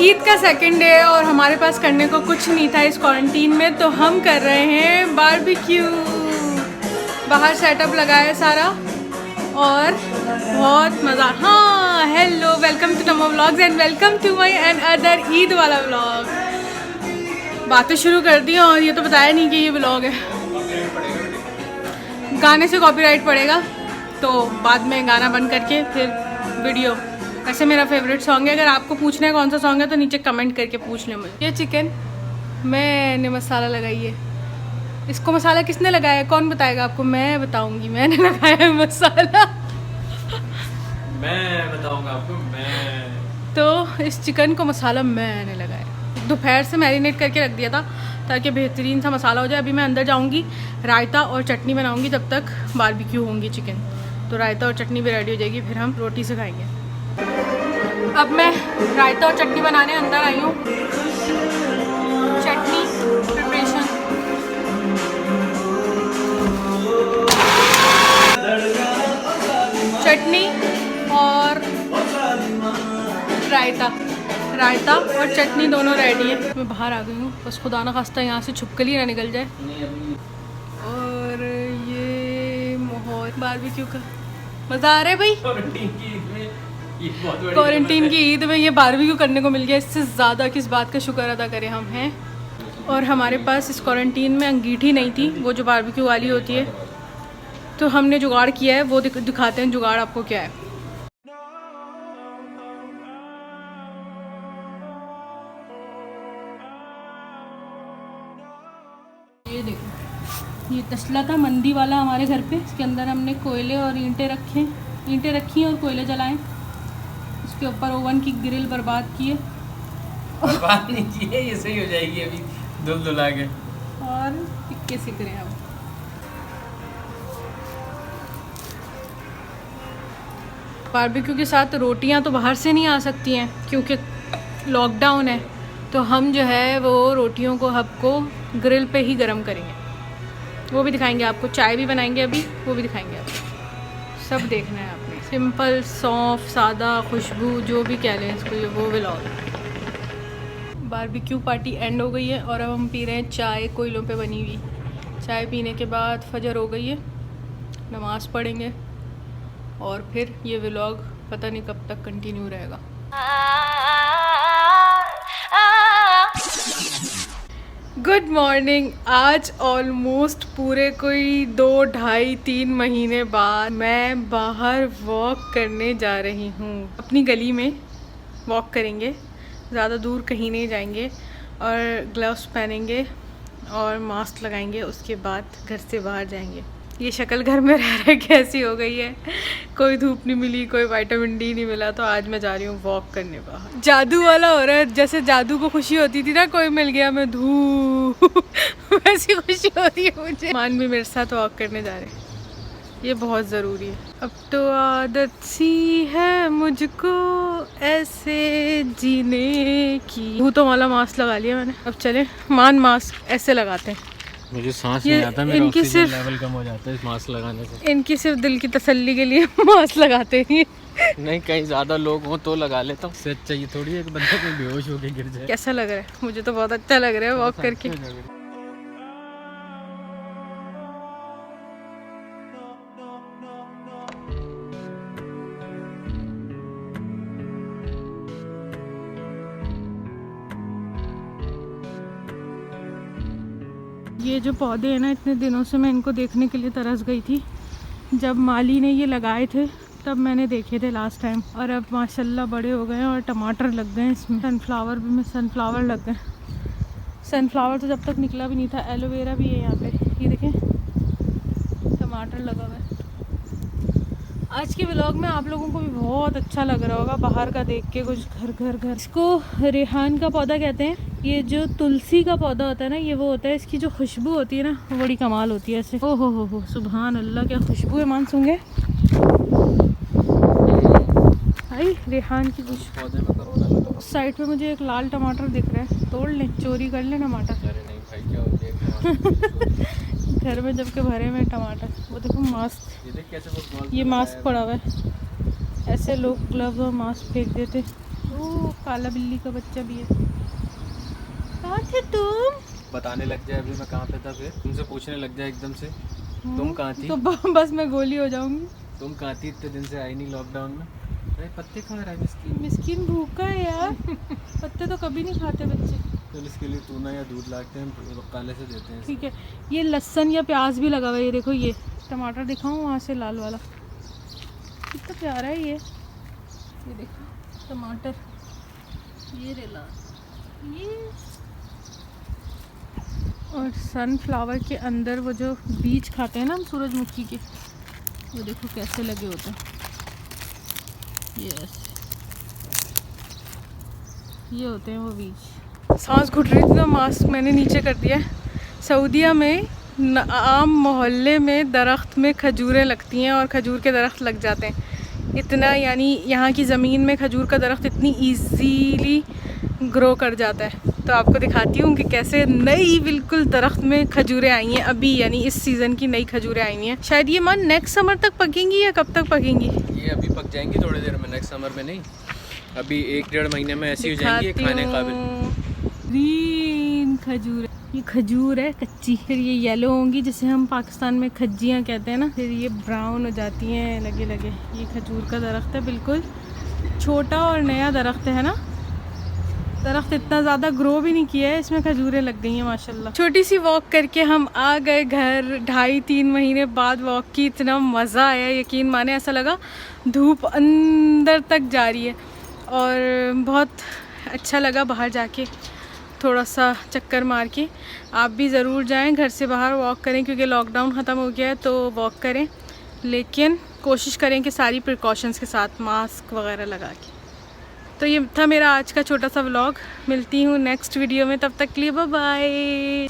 ईद का second day और हमारे पास करने को कुछ नहीं था इस क्वारंटीन में, तो हम कर रहे हैं बारबेक्यू। बाहर सेटअप लगा है सारा और बहुत मज़ा। हाँ, hello, welcome to Namo vlogs and welcome to my and other Eid वाला व्लॉग। बातें शुरू कर दी और ये तो बताया नहीं कि ये व्लॉग है। गाने से कॉपीराइट पड़ेगा तो बाद में गाना बंद करके फिर वीडियो। वैसे मेरा फेवरेट सॉन्ग है, अगर आपको पूछना है कौन सा सॉन्ग है तो नीचे कमेंट करके पूछ लें मुझे। ये चिकन मैंने मसाला लगाई है। इसको मसाला किसने लगाया है कौन बताएगा आपको? मैं बताऊंगी, मैंने लगाया है मसाला। मैं बताऊंगा आपको। मैं तो इस चिकन को मसाला मैंने लगाया। दोपहर से मैरिनेट करके रख दिया था ताकि बेहतरीन सा मसाला हो जाए। अभी मैं अंदर जाऊंगी, रायता और चटनी बनाऊंगी, तब तक बारबेक्यू होंगी चिकन। तो रायता और चटनी भी रेडी हो जाएगी, फिर हम रोटी से खाएंगे। अब मैं रायता और चटनी बनाने अंदर आई हूँ। चटनी प्रिपरेशन, चटनी और रायता और चटनी दोनों रेडी है। मैं बाहर आ गई हूँ, बस खुदा ना खास्ता यहाँ से छुपकली ना निकल जाए। और ये माहौल बारबेक्यू का मज़ा आ रहा है भाई। क्वारंटीन की ईद में ये बारबेक्यू करने को मिल गया, इससे ज़्यादा किस बात का शुक्र अदा करें हम हैं। और हमारे पास इस क्वारंटीन में अंगीठी नहीं थी, वो जो बारबेक्यू वाली होती है, तो हमने जुगाड़ किया है। वो दिखाते हैं जुगाड़ आपको क्या है। ये देखो, ये तसला था मंदी वाला हमारे घर पे। इसके अंदर हमने कोयले और ईंटें रखी और कोयले जलाएं। इसके ऊपर ओवन की ग्रिल बर्बाद किए। बर्बाद नहीं किए, ये सही हो जाएगी अभी धुल के। और टिक्के सीख रहे हैं हम। बारबेक्यू के साथ रोटियां तो बाहर से नहीं आ सकती हैं क्योंकि लॉकडाउन है। तो हम जो है वो रोटियों को हब ग्रिल पे ही गरम करेंगे। वो भी दिखाएंगे आपको। चाय भी बनाएंगे अभी, वो भी दिखाएंगे आपको। सब देखना है आपने। सिंपल, सॉफ्ट, सादा, खुशबू, जो भी कह लें इसको, ये वो व्लॉग। बारबेक्यू पार्टी एंड हो गई है और अब हम पी रहे हैं चाय, कोयलों पे बनी हुई चाय। पीने के बाद फजर हो गई है, नमाज़ पढ़ेंगे और फिर ये व्लॉग पता नहीं कब तक कंटिन्यू रहेगा। Good morning. आज ऑलमोस्ट पूरे कोई 2, 2.5, 3 महीने बाद मैं बाहर वॉक करने जा रही हूँ। अपनी गली में वॉक करेंगे, ज़्यादा दूर कहीं नहीं जाएंगे। और ग्लव्स पहनेंगे और मास्क लगाएंगे, उसके बाद घर से बाहर जाएंगे। ये शक्ल घर में रह रहे कैसी हो गई है। कोई धूप नहीं मिली, कोई विटामिन डी नहीं मिला, तो आज मैं जा रही हूँ वॉक करने बाहर। जादू वाला हो रहा है, जैसे जादू को खुशी होती थी ना कोई मिल गया मैं धूप वैसी खुशी हो रही है मुझे। मान भी मेरे साथ वॉक करने जा रहे हैं, ये बहुत ज़रूरी है। अब तो आदत सी है मुझको ऐसे जीने की। भूतों वाला मास्क लगा लिया मैंने। अब चले, मास्क ऐसे लगाते हैं। मुझे सांस नहीं आता, मेरा ऑक्सीजन लेवल कम हो जाता है इस मास्क लगाने से। इनकी सिर्फ दिल की तसल्ली के लिए मास्क लगाते हैं। नहीं, कहीं ज़्यादा लोग हों तो लगा लेता हूँ। इससे चाहिए थोड़ी एक बंदा कोई बेहोश होके गिर जाए। कैसा लग रहा है? मुझे तो बहुत अच्छा लग रहा है वॉक करके। ये जो पौधे हैं ना, इतने दिनों से मैं इनको देखने के लिए तरस गई थी। जब माली ने ये लगाए थे तब मैंने देखे थे लास्ट टाइम, और अब माशाल्लाह बड़े हो गए और टमाटर लग गए इसमें। सनफ्लावर भी में सनफ्लावर लग गए। सनफ्लावर तो जब तक निकला भी नहीं था। एलोवेरा भी है यहाँ पे, ये देखें टमाटर लगा हुआ है। आज के व्लॉग में आप लोगों को भी बहुत अच्छा लग रहा होगा बाहर का देख के, कुछ घर। इसको रेहान का पौधा कहते हैं। ये जो तुलसी का पौधा होता है ना, ये वो होता है, इसकी जो खुशबू होती है ना, वो बड़ी कमाल होती है ऐसे। ओ हो सुभान अल्लाह, क्या खुशबू है। मानसूंगे भाई रेहान की खुशबू। उस साइड पे मुझे एक लाल टमाटर दिख रहा है, तोड़ ले, चोरी कर ले टमाटर। घर में जबकि भरे में टमाटर। वो देखो मास्क, ये मास्क पड़ा हुआ है। ऐसे लोग ग्लव्स और मास्क फेंक देते, ओ काला बिल्ली का बच्चा भी है। कहाँ थे तुम? बताने लग जाए अभी मैं कहाँ पे था, फिर तुमसे पूछने लग जाए एकदम से तुम कहाँ थी। तो बस मैं गोली हो जाऊंगी। तुम कहाँ थी, इतने दिन से आई नहीं लॉकडाउन में। अरे पत्ते खा रहा है मिस्किन। मिस्किन भूखा है यार। पत्ते तो कभी नहीं खाते बच्चे। चल इसके लिए तू ना या दूध लाते हैं, काले से देते हैं। ठीक है, ये लहसुन या प्याज भी लगा हुआ है। ये देखो, ये टमाटर दिखाऊं वहाँ से, लाल वाला कितना प्यारा है ये देखो टमाटर, ये रे लाल, ये। और सनफ्लावर के अंदर वो जो बीज खाते हैं ना हम सूरजमुखी के, वो देखो कैसे लगे होते हैं। यस, ये होते हैं वो बीज। सांस घुट रही थी तो मास्क मैंने नीचे कर दिया है। सऊदीया में आम मोहल्ले में दरख्त में खजूरें लगती हैं और खजूर के दरख्त लग जाते हैं। इतना, यानी यहाँ की ज़मीन में खजूर का दरख्त इतनी इजीली ग्रो कर जाता है। तो आपको दिखाती हूँ कि कैसे नई बिल्कुल दरख्त में खजूरें आई हैं अभी, यानी इस सीज़न की नई खजूरें आई हुई हैं। शायद ये मन नेक्स्ट समर तक पकेंगी या कब तक पकेंगी? ये अभी पक जाएंगी थोड़ी देर में, नेक्स्ट समर में नहीं, अभी 1-1.5 महीने में ऐसी हो जाएंगी खाने काबिल। ग्रीन खजूर, ये खजूर है कच्ची, फिर ये येलो होंगी जिसे हम पाकिस्तान में खज्जियाँ कहते हैं ना, फिर ये ब्राउन हो जाती हैं लगे लगे। ये खजूर का दरख्त है, बिल्कुल छोटा और नया दरख्त है ना। दरख्त इतना ज़्यादा ग्रो भी नहीं किया है, इसमें खजूरें लग गई हैं माशाल्लाह। छोटी सी वॉक करके हम आ गए घर। 2.5-3 महीने बाद वॉक की, इतना मज़ा आया, यकीन माने ऐसा लगा धूप अंदर तक जा रही है। और बहुत अच्छा लगा बाहर जाके थोड़ा सा चक्कर मार के। आप भी ज़रूर जाएं, घर से बाहर वॉक करें, क्योंकि लॉकडाउन ख़त्म हो गया है तो वॉक करें, लेकिन कोशिश करें कि सारी प्रिकॉशंस के साथ, मास्क वगैरह लगा के। तो ये था मेरा आज का छोटा सा व्लॉग। मिलती हूँ नेक्स्ट वीडियो में, तब तक के लिए बाय बाय।